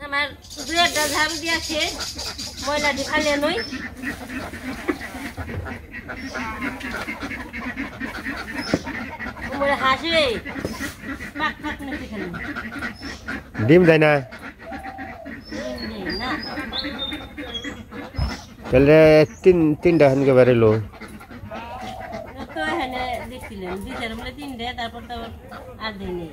আমার দুই একটা ঝাড়ু দিয়েছে ময়লাটি ফালিয়ে নই হাসি পাক পাক নিতে খালি ডিম দেয় না তাহলে তিনটা হানকে বেরোলো তো এখানে দেখছিলেন দুইটার বলে তিনটে তারপর তো আর দেয়নি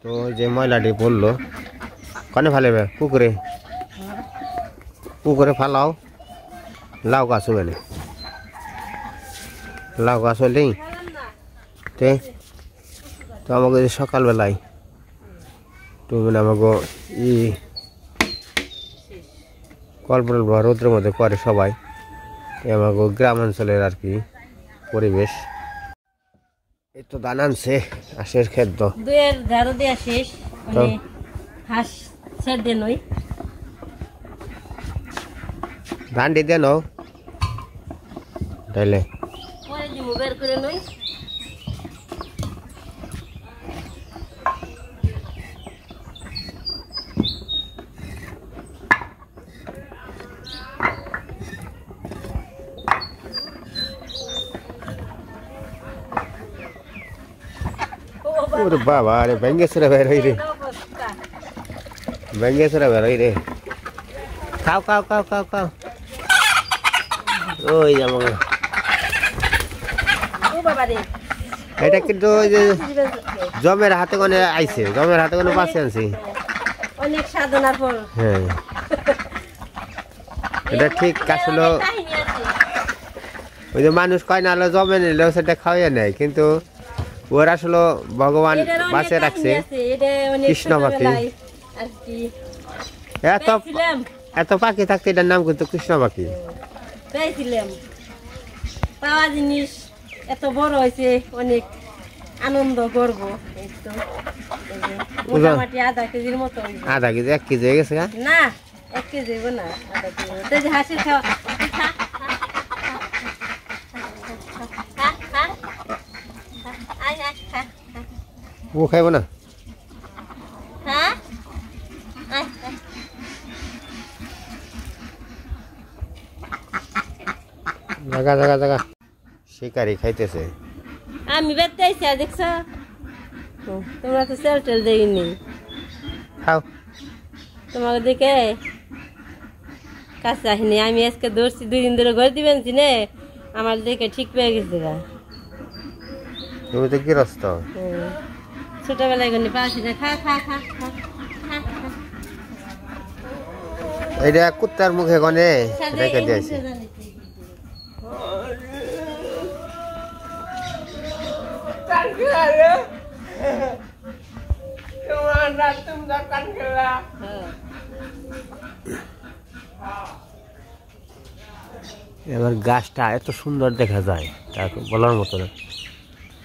তো যে ময়লাটি পড়লো কনে ফালেবে পুকুরে পুকুরে ফালাও লাউ গাছ হবে না লাউ গাছ হলেই তো আমাকে সকালবেলায় তো মানে আমাকে কল্পনা রৌদ্রের মধ্যে করে সবাই আমাকে গ্রাম অঞ্চলের আর কি পরিবেশ এই তো ধান আনছে আশের খেত দুয়ের ঝাড়ু দেওয়া শেষ হাঁস ছেড় দিয়ে নই ধান দিয়ে দেন তাইলে পরে দিব বের করে নই ওরে বাবা আরে ভেঙ্গেছরা বের হই রে ভেঙ্গেছরা বের হই রে খাও খাও খাও খাও খাও ওই আমাকে এটা কিন্তু ওই যে জমের হাতে কোনে আইছে জমের হাতে কোনে পাশে আনছি অনেক সাধনার পর হ্যাঁ এটা ঠিক আসলে ওই যে মানুষ কয় না হলো জমে নিলেও সেটা খাওয়াই নেয় কিন্তু ওর আসলে ভগবান বাঁচে রাখছে কৃষ্ণ পাখি এত এত পাখি থাকতে এটার নাম কিন্তু কৃষ্ণ পাখি পাওয়া জিনিস এত বড় হয়েছে অনেক আনন্দ গর্ব মোটামুটি আধা কেজির মতো আধা কেজি 1 কেজি হয়ে গেছে না 1 কেজি না আধা কেজি হাসি খাওয়া ও খাইব না জাগা জাগা জাগা শিকারি খাইতেছে আমি বেতাইছি দেখছ তোমরা তো সেল টেল দেইনি খাও তোমাকে দেখে কাছে আসিনি আমি আজকে ধরছি 2 দিন ধরে ঘর দিবেন চিনে আমার দেখে ঠিক পেয়ে গেছে গা তুমি তো গৃহস্থ ছোটবেলায় গনি পাচ্ছি না খা খা খা খা এইটা কুত্তার মুখে গনে রেখে দিয়েছে এবার গাছটা এত সুন্দর দেখা যায় তার বলার মতো না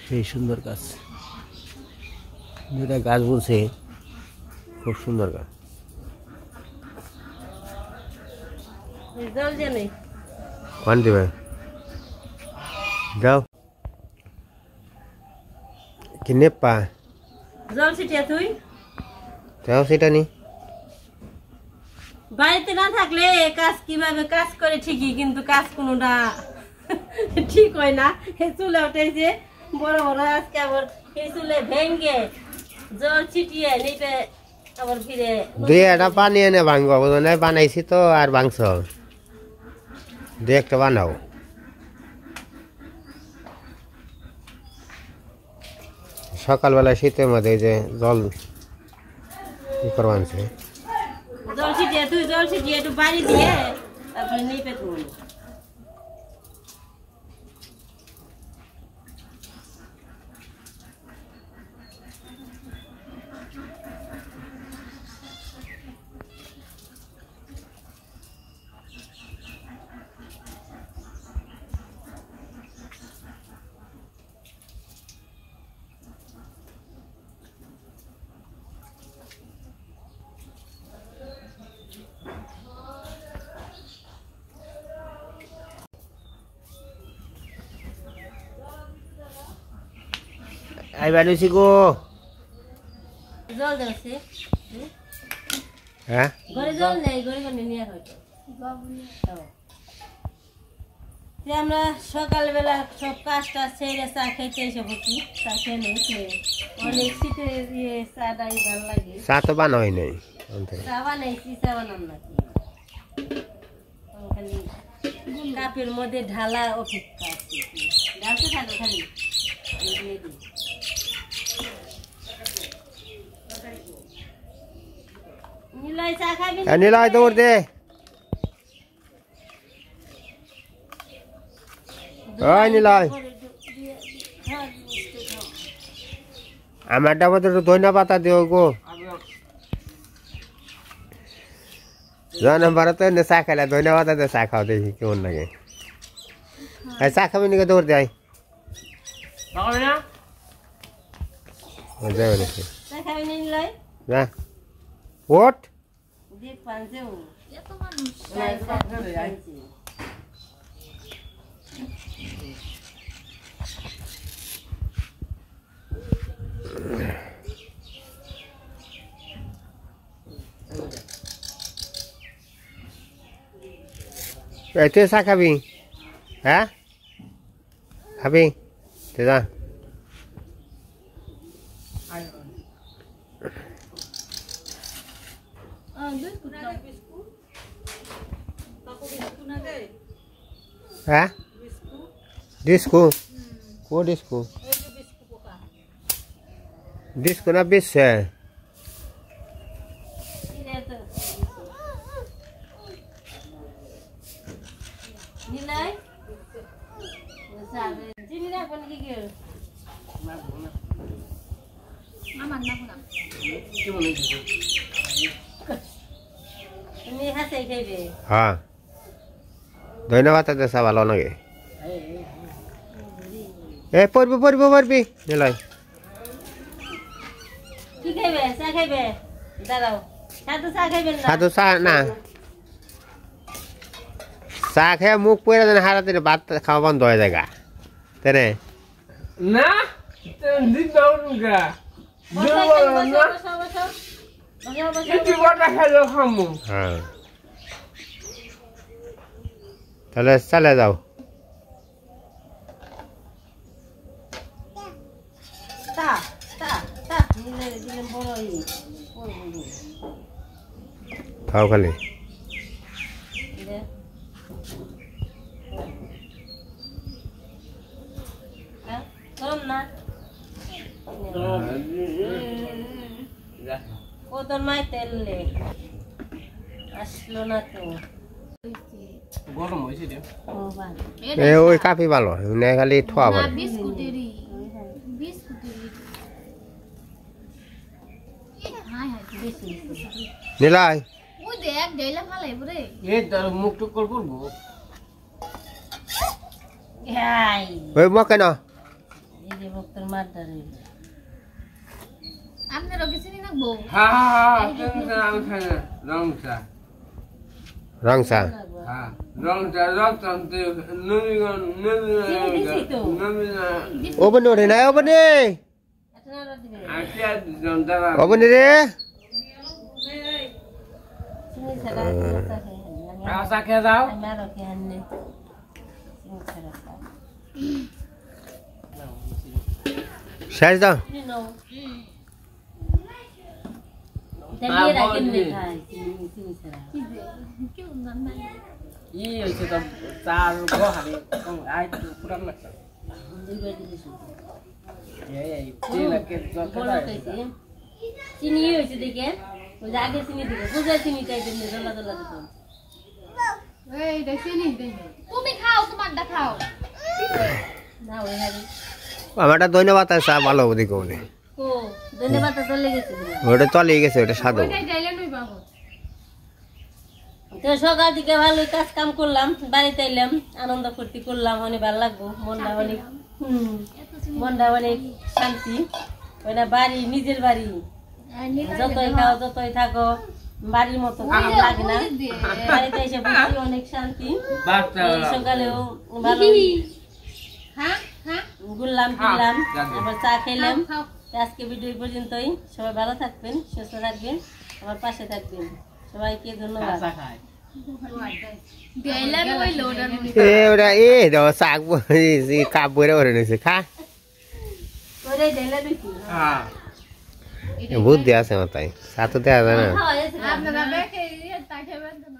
সেই সুন্দর গাছ যেটা গাছ বলছে খুব সুন্দর গাছ জল দিয়ে নেই কোন দিবে যাও কিনে পা জল ছিটিয়া তুই যাও সেটা নি বাড়িতে না থাকলে কাজ কিভাবে কাজ করে ঠিকই কিন্তু কাজ কোনোটা ঠিক হয় না এই চুলে উঠেছে বড় বড় আজকে আবার এই চুলে ভেঙ্গে জল ছিটিয়ে নিতে আবার ফিরে 2 পানি এনে ভাঙবো বুঝলে বানাইছি তো আর ভাঙছ 2 বানাও সকালবেলা শীতের মধ্যে যে জল করবানছে জল ছিটিয়ে তুই জল ছিটিয়ে একটু বাড়ি দিয়ে তারপরে নিপে তুই বেরোছি গো জল দেওয়াছে হ্যাঁ ঘরে জল নেই ঘরে ঘরে নিয়ে হয়তো আমরা সকালবেলা সব কাজটা ছেড়ে চা খেতে এসে বসি চা খেয়ে নেই অনেক শীতে দিয়ে চাটাই ভালো লাগে চা তো বানাই নাই চা বানাইছি চা বানান নাকি খালি কাপের মধ্যে ঢালা অপেক্ষা ঢালতে থাকো খালি নীলাই চা খাবি নীলাই দৌড় দে ওই নীলাই আমার ডাবতে একটু ধনিয়া পাতা দিও গো জানাম ভারতে চা খাইলে ধনিয়া পাতা দিয়ে চা খাও দেখি কেমন লাগে চা খাবি নাকি দৌড় দেয় যা ওঠ তুই চা খাবি হ্যাঁ খাবি তুই যা হ্যাঁ ডিস্কো কো ডিস্কো ডিস্কো না বেশে নীলাই চিনি রাখবেন কি কেউ তুমি হাতে খাইবে হ্যাঁ ধন্যবাদ দেশা ভালো নাকি এ পড়বি পড়বি পড়বি নিলাই কি খাইবে চা খাইবে দাঁড়াও সাধু চা খাইবেন না সাধু চা না চা খেয়ে মুখ পড়ে দেন হারাতে ভাত খাওয়া বন্ধ হয়ে যায় তেনে না দিন দাও গা কিছু বটা খেলো খামু হ্যাঁ তাহলে চলে যাও খাও খালি ও তোর মাই তেললে আসলো না তো গরম হয়েছে রে এ ওই কাফি ভালো না খালি ঠোয়া ভালো বিস্কুটেরই নিলাই ওই দেখ দেইলা ফালাই পরে এ তার মুখ টুক করবো ওই মকে না এই যে ভক্তর মারদারে আপনার ওকে চিনি না বউ হ্যাঁ হ্যাঁ আমি খাই না রং চা রং চা হ্যাঁ রং চা রং চান্তে ওপেন ওঠে না ওপেনে ওপেনে রে চা খেয়ে যাও শেষ দাও ই হয়েছে তো চার গোহারি আই পুরান লাগছে চিনি হয়েছে দেখে ওই আগে চিনি দিবে বুঝা চিনি টাইপের দোলা দোলা দিতাম তুমি খাও তোমারটা খাও না ওই হারি আমারটা ধন্যবাদ চা ভালো দিকে বলে ও ধন্যবাদ চলে গেছে ওটা চলে গেছে ওটা সাদা তো সকাল থেকে ভালোই কাজ কাম করলাম বাড়িতে এলাম আনন্দ ফুর্তি করলাম অনেক ভালো লাগবো মনটা অনেক শান্তি ওইটা বাড়ি নিজের বাড়ি যতই খাও যতই থাকো বাড়ির মতো খারাপ লাগে না বাড়িতে এসে বসি অনেক শান্তি সকালেও ভালো ঘুরলাম ফিরলাম যাবে। আবার চা খেলাম খাও তো আজকে ভিডিও এই পর্যন্তই সবাই ভালো থাকবেন সুস্থ থাকবেন আমার পাশে থাকবেন সবাইকে ধন্যবাদ কাঁচা খায় গেলার ওই লোডার এ ওরা দাও শাক কাপ বইরা ভরে নিয়েছে খা ওরে ঢেলে দিছি হ্যাঁ বুদ্ধি আছে আমার তাই সাথে দেওয়া যায় না খাওয়া হয়েছে না? আপনারা দেখে তাকে বেদনা